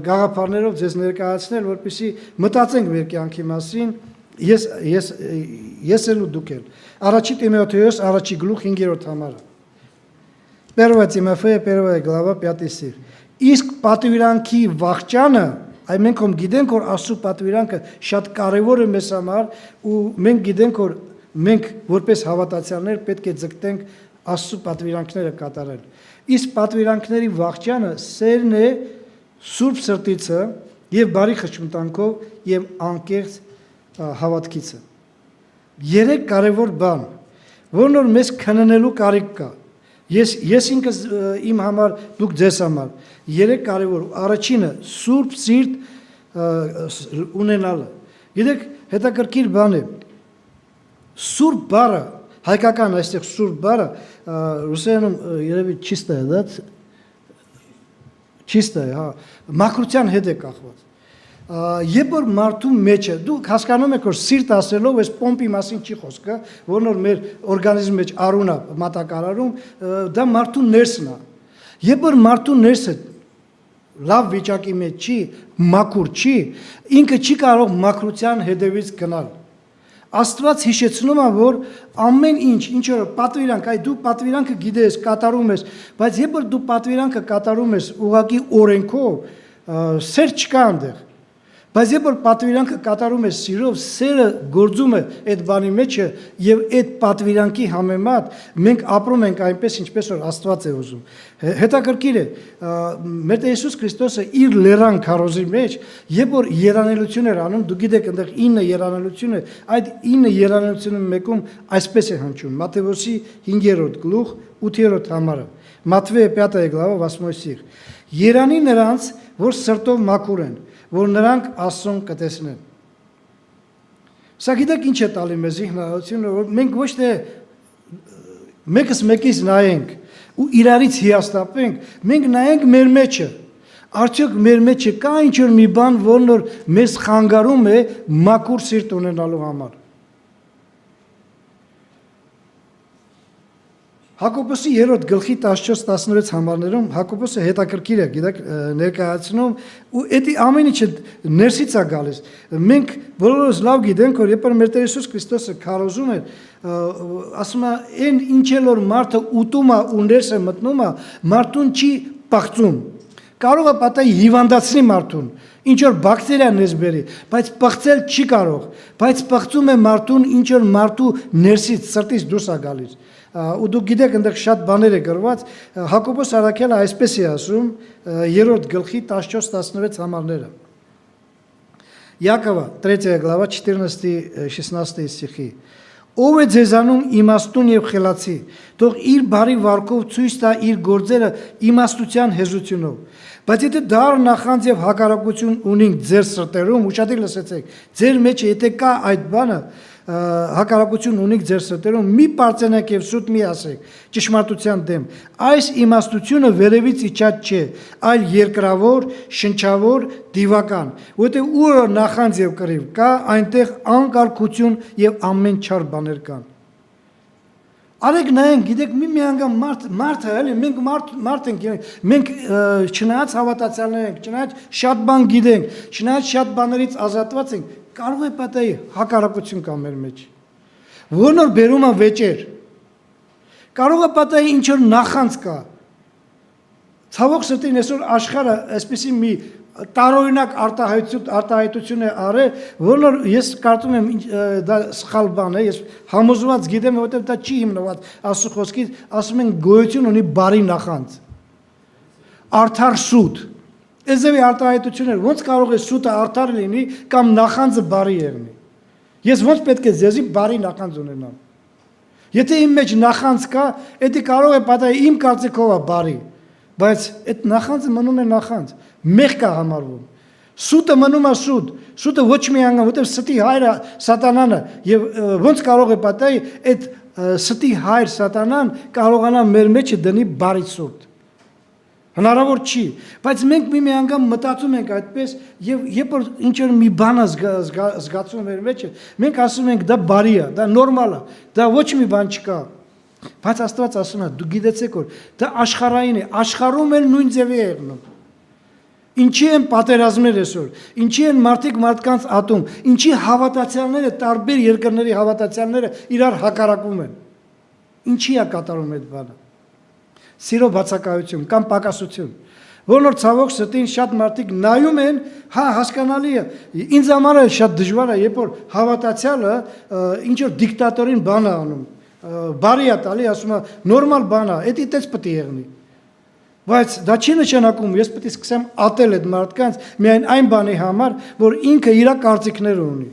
գաղափարներով ձեզ ներկայացնել, որպեսզի մտածենք մեր կյանքի մասին, ես էլ ու դուք էլ։ Առաջի Տիմոթեոս առաջի գլուխ 5-րդ համարը։ 1 Тимофея 1 глава 5 стих. Իսկ պատվիրանքի վախճանը Այ մենք գիտենք, որ Աստծո պատվիրանքը շատ կարևոր է մեզ համար ու մենք գիտենք, որ մենք որպես հավատացյալներ պետք է ձգտենք Աստծո պատվիրանքները կատարել։ Իսկ պատվիրանքների վախճանը սերն է սուրբ սրտիցը եւ բարի խշմտանքով եւ անկեղծ հավատքիցը։ 3 կարևոր բան, որն որ մեզ քննելու կարիք կա։ Ես ինքս իմ համար, դուք ձեզ համար 3 կարևոր, առաջինը սուրբ սիրտ ունենալը։ Գիտեք, հետաքրքիր բան է։ Սուրբ բառը, հայկական այստեղ սուրբ բառը ռուսերենում երևի чистое, да? Чистое, հա, մաքրության հետ է կախված։ Երբ որ մարդու մեջը, դուք հասկանում եք, որ սիրտ ասելով այս պոմպի մասին չի խոսքը, որն որ մեր օրգանիզմի մեջ արուն է մատակարարում, դա մարդու ներսն է։ Երբ որ մարդու ներսը լավ վիճակի մեջ չի, մաքուր չի, ինքը չի կարող մաքրության հետևից գնալ։ Աստված հիշեցնում է, որ ամեն ինչ որ պատվիրանք, այ դու պատվիրանքը գիտես, կատարում ես, բայց երբ որ դու պատվիրանքը կատարում ես ուղղակի օրենքով, սեր չկա այնտեղ։ Բայց երբ որ պատվիրանքը կատարում ես սիրով, սերը գործում է այդ բանի մեջը եւ այդ պատվիրանքի համեմատ մենք ապրում ենք այնպես, ինչպես որ Աստված է ուզում։ Հետաքրքիր է, մեր Տեր Հիսուս Քրիստոսը իր լեռան քարոզի մեջ, երբ որ երանելություն էր անում, դու գիտեք, այնտեղ 9 երանելություն է, այդ 9 երանելությունի մեկում այսպես է հնչում. Մատթեոսի 5-րդ գլուխ 8-րդ համարը։ Մատթեո 5 глава 8 стих. Երանի նրանց, որ սրտով մաքուր են, որ նրանք Աստծուն կտեսնեն։ Սա գիտեք ինչ է տալի մեզ հնարավորությունը, որ մենք ոչ թե մեկս մեկից նայենք ու իրարից հիասթափենք, մենք նայենք մեր մեջը։ Արդյոք մեր մեջը կա ինչ որ մի բան, որն որ մեզ խանգարում է մաքուր սիրտ ունենալու համար։ Հակոբոսի 3-րդ գլխի 14-16 համարներում Հակոբոսը հետաքրքիր է, գիտեք, ներկայացնում ու դա ամեն ինչը ներսից է գալիս։ Մենք բոլորս լավ գիտենք, որ երբ մեր Տեր Հիսուս Քրիստոսը քարոզում էր, ասում է, այն ինչ որ մարդը ուտում է ու ներս է մտնում է, մարդուն չի պղծում։ Կարող է պատահի հիվանդացնի մարդուն, ինչ որ բակտերիա ներս բերի, բայց պղծել չի կարող, բայց պղծում է մարդուն, ինչ որ մարդու ներսից, սրտից դուրս է գալիս։ Ու դուք գիտեք, այնտեղ շատ բաներ է գրված, Հակոբոս առաքյալը այսպես է ասում 3-րդ գլխի 14-16 համարները։ Якова, 3 глава, 14-16 стихи. Ով է ձեզանում իմաստուն եւ խելացի, թող իր բարի վարքով ցույց տա իր գործերը իմաստության հեզությունով։ Բայց եթե դառ նախանձ եւ հակառակություն ունենք ձեր սրտերում, ուշադիր լսեցեք, ձեր մեջ եթե կա այդ բանը, հակառակություն ունենք ձեր սրտերում, մի պարծենեք եւ սուտ մի ասեք ճշմարտության դեմ։ Այս իմաստությունը վերևից իջած չէ, այլ երկրավոր, շնչավոր, դիվական։ Որտեղ ուր նախանձ եւ կռիվ կա, այնտեղ անկարգություն եւ ամեն չար բաներ կան։ Արեք նայենք, գիտեք, մի անգամ մարդը, էլի, մենք մարդ ենք, մենք չնայած հավատացյալներ ենք, չնայած շատ բան գիտենք, չնայած շատ բաներից ազատված ենք, կարող է պատահի հակառակություն կա մեր մեջ, որն որ բերում է վեճեր, կարող է պատահի ինչ որ նախանձ կա, ցավոք սրտին այսօր աշխարհը այսպեսի մի տարօրինակ արտահայտություն է արել, որն որ ես կարծում եմ դա սխալ բան է, ես համոզված գիտեմ, որովհետև դա չի հիմնված Աստծո խոսքից, ասում են գոյություն ունի բարի նախանձ, արդար սուտ, Էզևի արտահայտություններ, ոնց կարող է սուտը արդար լինի կամ նախանձը բարի եղնի։ Ես ոնց պետք է ձեզի բարի նախանձ ունենամ։ Եթե իմ մեջ նախանձ կա, դա կարող է պատահի իմ կարծիքով է բարի, բայց այդ նախանձը մնում է նախանձ, մեղք է համարվում։ Սուտը մնում է սուտ, սուտը ոչ մի անգամ, որտեղ ստի հայրը սատանան է, եւ ոնց կարող է պատահի այդ ստի հայր սատանան կարողանա մեր մեջը դնի բարի սուտ։ Հնարավոր չի, բայց մենք մի անգամ մտածում ենք այդպես եւ երբ որ ինչ որ մի բան զգացում մեր մեջ, մենք ասում ենք դա բարի է, դա նորմալ է, դա ոչ մի բան չկա։ Բայց Աստված ասում է, դու գիտեցեք որ դա աշխարհային է, աշխարհում էլ նույն ձևի է եղնում։ Ինչի են պատերազմներ այսօր, ինչի են մարդիկ մարդկանց ատում, ինչի հավատացյալները, տարբեր երկրների հավատացյալները իրար հակառակվում են։ Ինչի է կատարում այդ բանը։ Սիրո բացակայություն կամ պակասություն, որն որ ցավոք սրտին շատ մարդիկ նայում են, հա հասկանալի է, ինձ համար է շատ դժվար է, երբ որ հավատացյալը ինչ որ դիկտատորին բան է անում, բարի է տալի, ասում է նորմալ բան է, դա դες պետք է եղնի։ Բայց դա չի նշանակում, ես պետք է սկսեմ ատել այդ մարդկանց միայն այն բանի համար, որ ինքը իր կարծիքները ունի։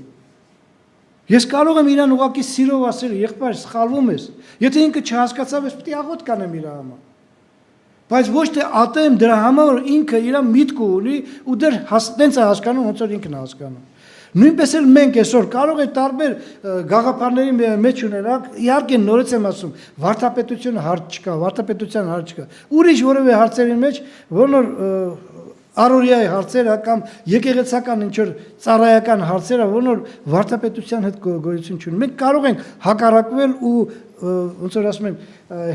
Ես կարող եմ իրան ուղղակի սիրով ասել, եղբայր, սխալվում ես։ Եթե ինքը չհասկացավ, ես պետք է աղոթ կանեմ իր համար։ Բայց ոչ թե ատեմ դրա համար, որ ինքը իր միտքը ունի ու դեռ տենց է հասկանում, ոնց որ ինքն է հասկանում։ Նույնպես էլ մենք այսօր կարող է տարբեր գաղափարների մեջ ունենանք, իհարկե նորից եմ ասում, վարդապետությունը հարց չկա, վարդապետության հարց չկա։ Ուրիշ որևէ հարցերի մեջ, որն որ առօրյայի հարցերը կամ եկեղեցական ինչ որ ծառայական հարցերը, որն որ վարդապետության հետ գոյություն չունի։ Մենք կարող ենք հակառակվել ու ոնց որ ասում են,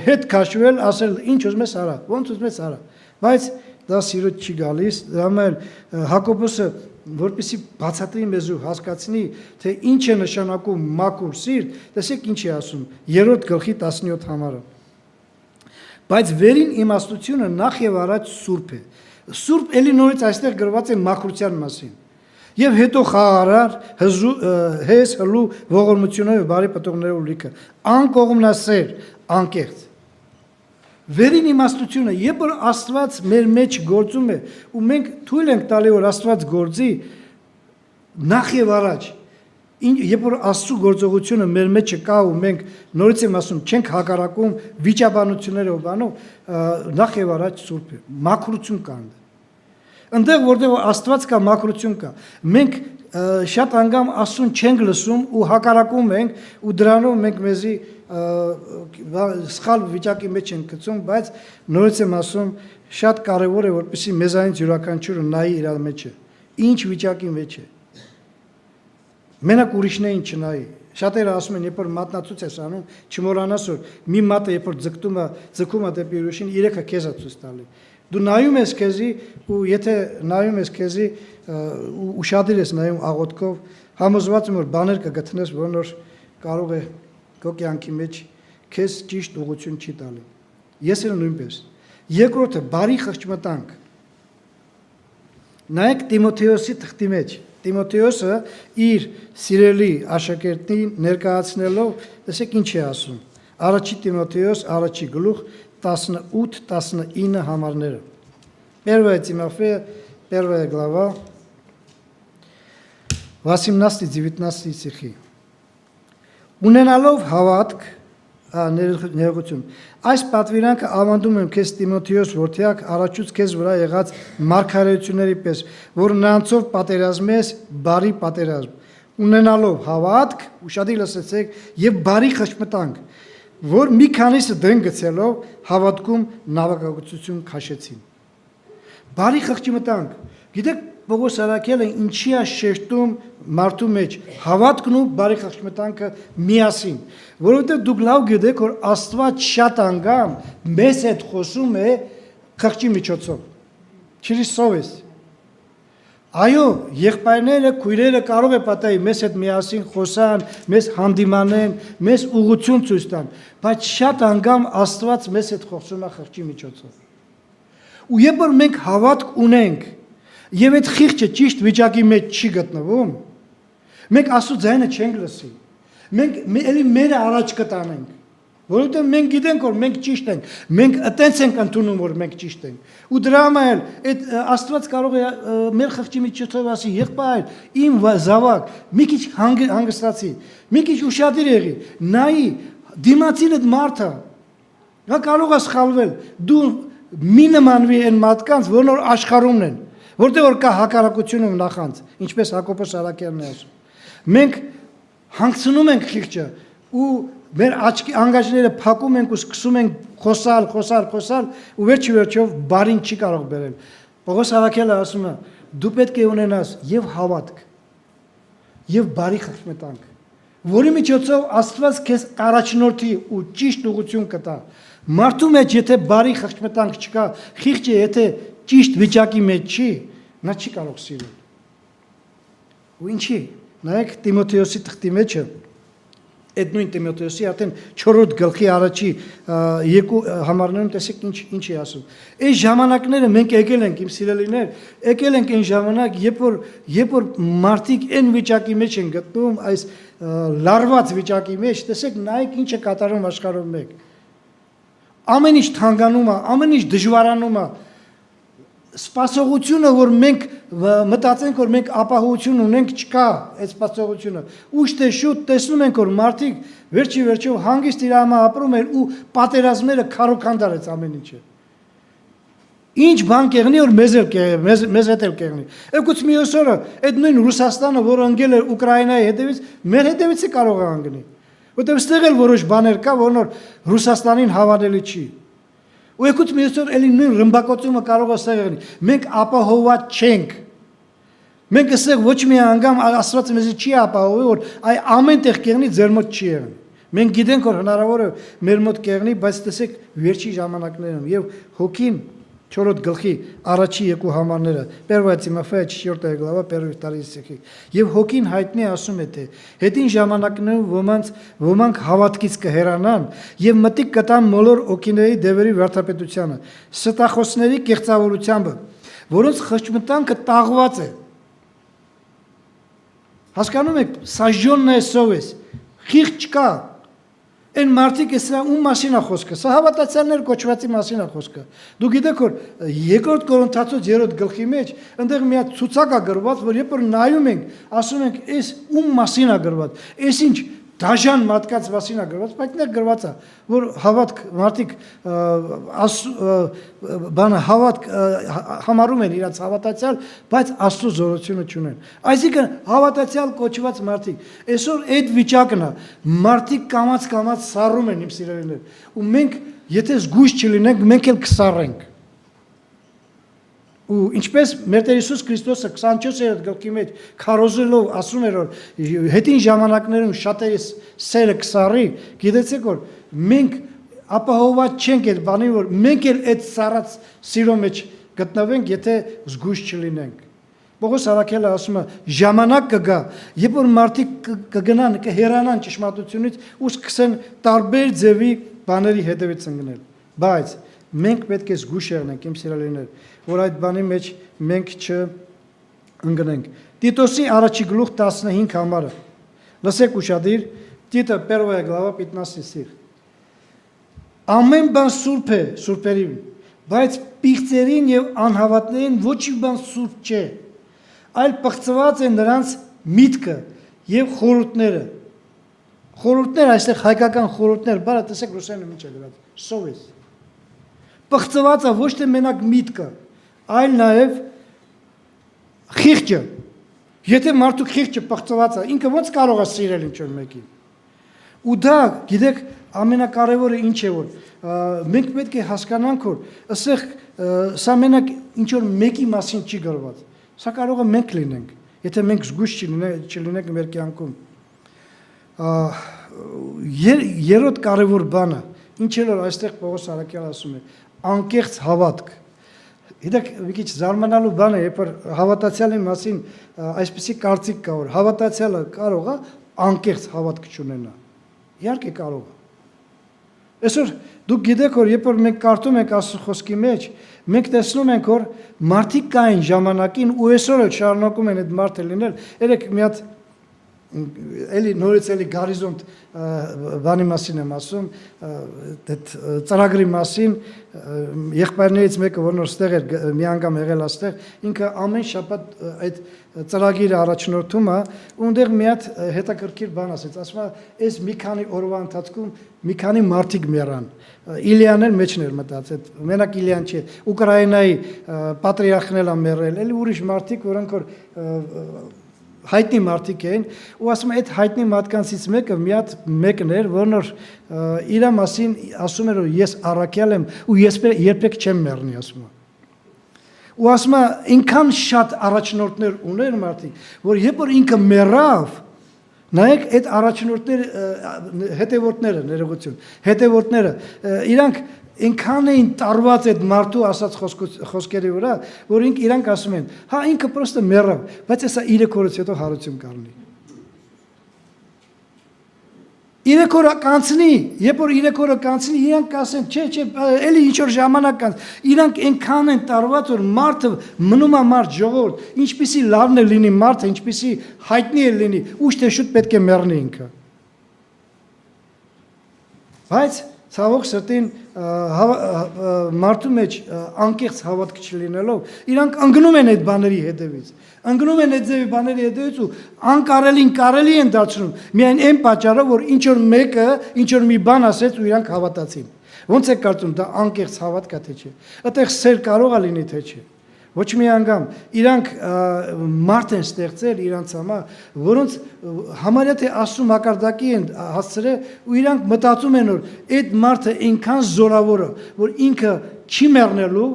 հետ քաշվել, ասել ինչ ուզում ես արա, ոնց ուզում ես արա։ Բայց դա սիրո չի գալիս, դա մել Հակոբոսը որպեսզի բացատրի մեզ ու հասկացնի, թե ինչ է նշանակում մաքուր սիրտ, տեսեք ինչ է ասում 3-րդ գլխի 17 համարը։ Բայց վերին իմաստությունը նախ եւ առաջ սուրբ է։ Սուրբ էլի նորից այստեղ գրված է մաքրության մասին։ Եվ հետո խաղարար, հես, հլու, ողորմությունով եւ բարի պտուղներով լիքը, անկողմնասեր, անկեղծ։ Վերին իմաստությունը, երբ որ Աստված մեր մեջ գործում է, ու մենք թույլ ենք տալի, որ Աստված գործի, նախ եւ առաջ, երբ որ Աստծո գործողությունը մեր մեջ կա ու մենք նորից եմ ասում, չենք հակառակում վիճաբանություններով բանով, նախ եւ առաջ սուրբ է, մաքրություն կա այնտեղ, որտեղ Աստված կա, մաքրություն կա։ Մենք շատ անգամ Աստծուն չենք լսում ու հակառակում ենք ու դրանով մենք մեզի սխալ վիճակի մեջ ենք գցում, բայց նորից եմ ասում, շատ կարևոր է, որպեսզի մեզանից յուրաքանչյուրը նայի իր մեջը, ինչ վիճակի մեջ է։ Մենակ ուրիշներին չնայի, Շատերը ասում են, երբ որ մատնացույց ես անում, չմոռանաս որ մի մատը երբ որ ձգում է դեպի ուրիշին, երեքը քեզ է ցույց տալի։ Դու նայում ես քեզի ու եթե նայում ես քեզի ու ուշադիր ես նայում աղոթքով, համոզված եմ որ բաներ կգտնես, որ կարող է քո կյանքի մեջ քեզ ճիշտ ուղղություն չի տալի։ Ես էլ նույնպես։ Երկրորդը բարի խղճմտանք։ Նայեք Տիմոթեոսի թղթի մեջ Տիմոթեոսը իր սիրելի աշակերտին ներկայացնելով, տեսեք ինչ է ասում։ Առաջի Տիմոթեոս, առաջի գլուխ 18-19 համարները։ Первое Тимофея, 1 глава, 18-19 стихи։ Ունենալով հավատք, ներողություն, այս պատվիրանքը ավանդում եմ քեզ Տիմոթեոս որդյակ, առաջուց քեզ վրա եղած մարգարեությունների պես, որ նրանցով պատերազմես բարի պատերազմ, ունենալով հավատք, ուշադիր լսեցեք, եւ բարի խղճմտանք, որ մի քանիսը դեն գցելով հավատքում նավակագործություն քաշեցին։ Բարի խղճմտանք, գիտեք Պողոս Արաքելը ինչի է շեշտում մարդու մեջ հավատքն ու բարի խղճմտանքը միասին, որովհետև դուք լավ գիտեք, որ Աստված շատ անգամ մեզ հետ խոսում է խղճի միջոցով։ Քրիստոս։ Այո, եղբայրները, քույրերը կարող է պատահի մեզ հետ միասին խոսան, մեզ հանդիմանեն, մեզ ուղղություն ցույց տան, բայց շատ անգամ Աստված մեզ հետ խոսում է խղճի միջոցով։ Ու երբ որ մենք հավատք ունենք, եւ այդ խիղճը ճիշտ վիճակի մեջ չի գտնվում, մենք Աստծո ձայնը չենք լսի։ Մենք էլի մերը առաջ կտանենք, որովհետեւ մենք գիտենք, որ մենք ճիշտ ենք, մենք այտենց ենք ընդունում, որ մենք ճիշտ ենք։ Ու դրա համար այդ Աստված կարող է մեր խղճի միջոցով ասի, եղբայր, իմ զավակ, մի քիչ հանգստացի, մի քիչ ուշադիր եղի, նայի, դիմացին այդ մարդը, նա կարող է սխալվել, դու մի նմանվի այն մարդկանց, որ աշխարհումն են, որտեղ որ կա հակառակություն ու նախանձ, ինչպես Հակոբոս Արաքելն է ասում։ Մենք հանգցնում ենք խիղճը ու մեր աչքի անգաժները փակում ենք ու սկսում ենք խոսալ ու վերջով բարին չի կարող բերել։ Պողոս Արաքելը ասում է, դու պետք է ունենաս եւ հավատք, եւ բարի խղճմտանք, որի միջոցով Աստված քեզ առաջնորդի ու ճիշտ ուղղություն կտա։ Մարդու մեջ եթե բարի խղճմտանք չկա, խիղճը եթե ճիշտ վիճակի մեջ չի, նա չի կարող սիրել։ Ու ինչի, նայեք Տիմոթեոսի թղթի մեջը, այդ նույն Տիմոթեոսի արդեն 4-րդ գլխի առաջի երկու համարներում տեսեք ինչ է ասում։ Այս ժամանակները մենք եկել ենք, իմ սիրելիներ, եկել ենք այն ժամանակ, երբ որ մարդիկ այն վիճակի մեջ են գտնում, այս լարված վիճակի մեջ, տեսեք նայեք ինչ է կատարում աշխարհում մեկ։ Ամեն ինչ թանկանում է, ամեն ինչ դժվարանում է։ Սպասողությունը, որ մենք մտածենք, որ մենք ապահովություն ունենք, չկա այդ սպասողությունը։ Ուշ թե շուտ տեսնում ենք, որ մարդիկ վերջով հանգիստ իրավամա ապրում են ու պատերազմները քարոքանդար է ամեն ինչը։ Ինչ բան կեղնի, որ մեզ հետ էլ կեղնի։ Եկուց մյուս օրը այդ նույն Ռուսաստանը, որ ընկել էր Ուկրաինայի հետևից, մեր հետևից է կարող է ընկնի։ Որտեղ ստեղ էլ որոշ բաներ կա, որ Ռուսաստանին հավանելի չի։ Ու եկուց մյուս օր էլի նույն ռմբակոծումը կարող է ստեղ եղնի։ Մենք ապահովված չենք։ Մենք ասենք ոչ մի անգամ Աստված մեզ չի ապահովի, որ այ ամեն տեղ կեղնի ձեր մոտ չի եղնի։ Մենք գիտենք, որ հնարավոր է մեր մոտ կեղնի, բայց տեսեք վերջի ժամանակներում եւ հոգին 4-րդ գլխի առաջի երկու համարները 1 Тимофея 4 глава 1-2 стихи եւ հոգին հայտնի ասում է թե հետին ժամանակներում ոմանք հավատքից կհեռանան եւ մտիկ կտան մոլոր օքիների դևերի վարդապետությանը ստախոսների կեղծավորությամբ որոնց խղճմտանքը տաղված է հասկանում եք սաժյոնն է սովես խիղճ կա Այն մարդիկ էսրա ում մասին է խոսքը, սա հավատացյալներ կոչվածի մասին է խոսքը։ Դու գիտեք, որ 2 Կորինթացոց 3 գլխի մեջ այնտեղ մի հատ ցուցակ է գրված, որ երբ որ նայում ենք, ասում ենք, «Էս ում մասին է գրված»։ Էս ինչ դաժան մարդկանց մասին է գրված, բայց այնտեղ գրված է, որ հավատք մարդիկ բանը հավատք համարում են իրաց հավատացյալ, բայց Աստծո զորությունը չունեն։ Այսինքն հավատացյալ կոչված մարդիկ, այսօր այդ վիճակն է, մարդիկ կամաց սառում են իմ սիրելիներ, ու մենք եթե զգույշ չլինենք, մենք էլ կսառենք։ Ու ինչպես մեր Տեր Հիսուս Քրիստոսը 24-րդ գլխի մեջ քարոզելով ասում էր որ հետին ժամանակներում շատերի սերը կսարի, գիտեցիք որ մենք ապահոված չենք այդ բանի որ մենք էլ այդ սարած սիրո մեջ գտնվենք, եթե զգույշ չլինենք։ Պողոս Արաքելը ասում է ժամանակ կգա, երբ որ մարդիկ կգնան, կհեռանան ճշմարտությունից ու սկսեն տարբեր ձևի բաների հետևից ընկնել։ Բայց մենք պետք է զգույշ եղնենք, իմ սիրելիներ, որ այդ բանի մեջ մենք չընկնենք։ Տիտոսի առաջի գլուխ 15 համարը։ Լսեք ուշադիր, Տիտը 1 глава 15 стих։ Ամեն բան սուրբ է, սուրբերին, բայց պիղծերին եւ անհավատներին ոչ մի բան սուրբ չէ, այլ պղծված է նրանց միտքը եւ խորհուրդները։ Խորհուրդներ, այստեղ հայկական խորհուրդներ, բարը տեսեք ռուսերեն ինչ է գրած, սովես։ Պղծված է ոչ թե մենակ միտքը, այլ նաեւ խիղճը։ Եթե մարդու խիղճը պղծված է, ինքը ո՞նց կարող է սիրել ինչ-որ մեկին։ Ու դա, գիտեք, ամենակարևորը ինչ է որ մենք պետք է հասկանանք որ ասեղ սա մենակ ինչ որ մեկի մասին չի գրված։ Սա կարող է մենք լինենք, եթե մենք զգույշ չլինենք մեր կյանքում։ Երրորդ կարևոր բանը, ինչ է որ այստեղ Պողոս Արաքելը ասում է, անկեղծ հավատք։ Գիտեք, մի քիչ զարմանալու բան է, երբ որ հավատացյալի մասին այսպեսի կարծիք կա որ հավատացյալը կարող է անկեղծ հավատք չունենա։ Իհարկե կարող է։ Այսօր դուք գիտեք որ երբ որ մենք կարդում ենք Աստծո խոսքի մեջ, մենք տեսնում ենք որ մարդիկ կային ժամանակին ու այսօր էլ շարունակում են այդ մարդը լինել։ Երեք մի հատ էլի նորից էլի գարիզոնտ բանի մասին եմ ասում, այդ ծրագրի մասին, եղբայրներից մեկը որ նոր ստեղ էր մի անգամ եղել աստեղ, ինքը ամեն շաբաթ այդ ծրագիրը առաջնորդում է, ունդեղ մի հատ հետաքրքիր բան ասեց, ասում է, այս մի քանի օրվա ընթացքում մի քանի մարդիկ մեռան։ Իլիան էլ մեջն էր մտած, այդ մենակ Իլիան չէ, Ուկրաինայի պատրիարխն էլ է մեռել, էլի ուրիշ մարդիկ, որոնք որ հայտնի մարդիկ էին, ու ասում է, այդ հայտնի մարդկանցից մեկը մի հատ մեկն էր, որն որ իր մասին ասում էր, որ ես առաքյալ եմ ու ես երբեք չեմ մեռնի, ասում է։ Ու ասում է, ինքան շատ առաջնորդներ ուներ մարդիկ, որ երբ որ ինքը մեռավ, նայեք այդ առաջնորդները հետևորդները, ներողություն, հետևորդները, իրանք ինքան էին տարված այդ մարդու ասած խոսքերի վրա, որ իրանք ասում են, հա ինքը պրոստը մեռավ, բայց հեսա 3 օրից հետո հարություն կառնի։ 3 օր կանցնի, երբ որ 3 օրը կանցնի, իրանք կասեն, չէ, էլի ինչ որ ժամանակ կանց, իրանք այնքան են տարված, որ մարդը մնում է մարդ ժողովուրդ, ինչպիսի լավն է լինի մարդը, ինչպիսի հայտնի է լինի, ուշ թե շուտ պետք է մեռնի ինքը։ Բայց ցավոք սրտին մարդու մեջ անկեղծ հավատք չլինելով, իրանք ընկնում են այդ բաների հետևից, ընկնում են այդ ձևի բաների հետևից ու անկարելին կարելի են դարձնում, միայն այն պատճառով, որ ինչ որ մեկը, ինչ որ մի բան ասեց ու իրանք հավատացին։ Ոնց է կարծում, դա անկեղծ հավատք է թե չէ։ Այդտեղ սեր կարող է լինի թե չէ։ Ոչ մի անգամ իրանք մարդ են ստեղծել իրանց համար, որոնց համարյա թե Աստծո մակարդակի են հասցրել ու իրանք մտածում են որ այդ մարդը այնքան զորավոր է, որ ինքը չի մեռնելու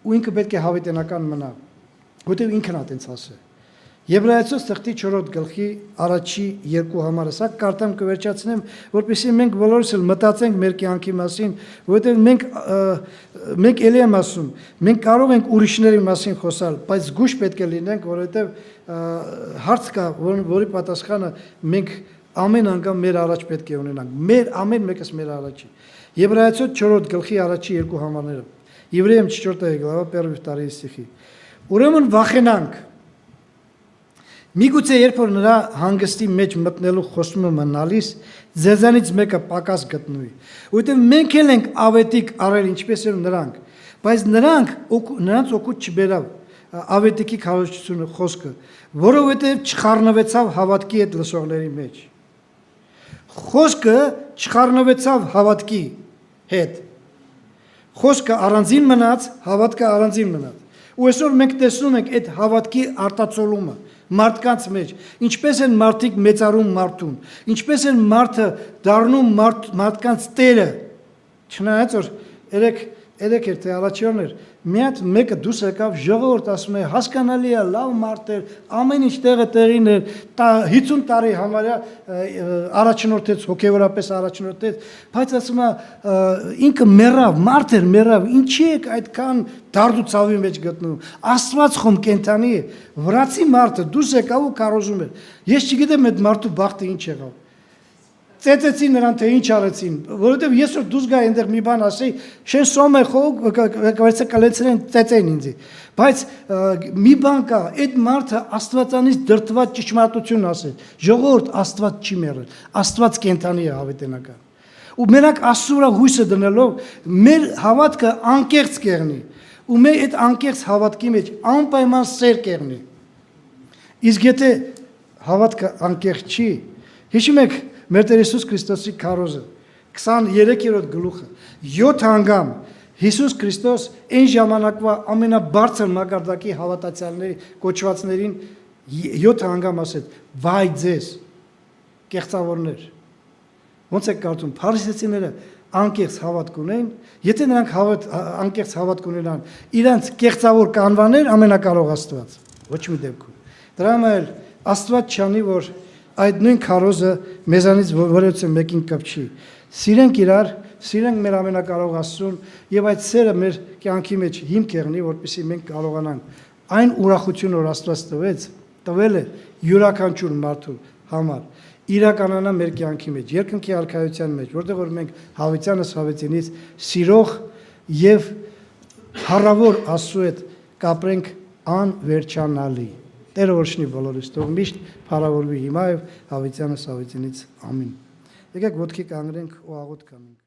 ու ինքը պետք է հավիտենական մնա, որտեղ ինքն է տենց ասել։ Եբրայեցոց թղթի 4 գլխի առաջի 2 համարը, սա կարդամ կվերջացնեմ, որպեսզի մենք բոլորս էլ մտածենք մեր կյանքի մասին, որովհետև մենք էլի եմ ասում, մենք կարող ենք ուրիշների մասին խոսալ, բայց զգույշ պետք է լինենք, որովհետև հարց կա, որի պատասխանը մենք ամեն անգամ մեր առաջ պետք է ունենանք, մեր ամեն մեկս մեր առաջի։ Եբրայեցոց 4 գլխի առաջի 2 համարները, Եվրեям 4 глава 1-2 стихи։ Ուրեմն վախենանք, միգուցե երբ որ նրա հանգստի մեջ մտնելու խոսումը մնալիս, ձեզանից մեկը պակաս գտնվի, որովհետև մենք էլ ենք ավետիք արել ինչպես էր նրանք, բայց նրանց օգուտ չբերավ ավետիքի քարոզչությունը խոսքը, որովհետև չխառնվեցավ հավատքի հետ լսողների մեջ։ Խոսքը չխառնվեցավ հավատքի հետ։ Խոսքը առանձին մնաց, հավատքը առանձին մնաց։ Ու այսօր մենք տեսնում ենք այդ հավատքի արտացոլումը մարդկանց մեջ, ինչպես են մարդիկ մեծարում մարդուն, ինչպես են մարդը դառնում մարդկանց տերը, չնայած որ երեք Երեք էր թե առաջին էր, մի հատ մեկը դուրս եկավ ժողովուրդ ասում է հասկանալի է, լավ մարդ էր, ամեն ինչ տեղին էր, 50 տարի համարյա առաջնորդեց, հոգևորապես առաջնորդեց, բայց ասում է ինքը մեռավ, մարդ էր մեռավ, ինչի եք այդքան դարդու ցավի մեջ գտնում, Աստված խոմ կենթանի է, վրացի մարդը դուրս եկավ ու քարոզում էր։ Ես չգիտեմ այդ մարդու բախտը ինչ եղավ։ Ծեծեցին նրան թե ինչ արեցին, որովհետև ես որ դուրս գա այնտեղ մի բան ասեի, շեն սոմ է խող, կվերցե կլեցրեն ծեծեին ինձի։ Բայց մի բան կա, այդ մարդը Աստվածանից դրդված ճշմարտություն ասել։ Ժողովուրդ Աստված չի մեռել, Աստված կենթանի է հավիտենական։ Ու մենակ Աստծո վրա հույսը դնելով մեր հավատքը անկեղծ կեղնի, ու մեր այդ անկեղծ հավատքի մեջ անպայման սեր կեղնի։ Իսկ եթե հավատքը անկեղծ չի, հիշում եք մեր Տեր Հիսուս Քրիստոսի քարոզը 23-րդ գլուխը 7 անգամ Հիսուս Քրիստոս այն ժամանակվա ամենաբարձր մակարդակի հավատացյալների կոչվածներին 7 անգամ ասեց վայ ձեզ կեղծավորներ ոնց է կարծում փարիսեցիները անկեղծ հավատք ունեն եթե նրանք անկեղծ հավատք ունենան իրանց կեղծավոր կանվաներ ամենակարող Աստված ոչ մի դեպքում դրա համար Աստված չանի որ այդ նույն քարոզը մեզանից որևէ մեկին կպչի։ Սիրենք իրար, սիրենք մեր ամենակարող Աստծուն եւ այդ սերը մեր կյանքի մեջ հիմք եղնի, որպեսզի մենք կարողանանք այն ուրախությունը, որ Աստված տվել է յուրաքանչյուր մարդու համար, իրականանա մեր կյանքի մեջ, երկնքի արքայության մեջ, որտեղ որ մենք հավիտյանս հավիտենից սիրող եւ հարավոր Աստծու հետ կապրենք անվերջանալի։ Տերը օրհնի բոլորիս, թող միշտ փառավորվի հիմա եւ հավիտյանս հավիտենից ամին։ Եկեք ոտքի կանգնենք ու աղոթք անենք։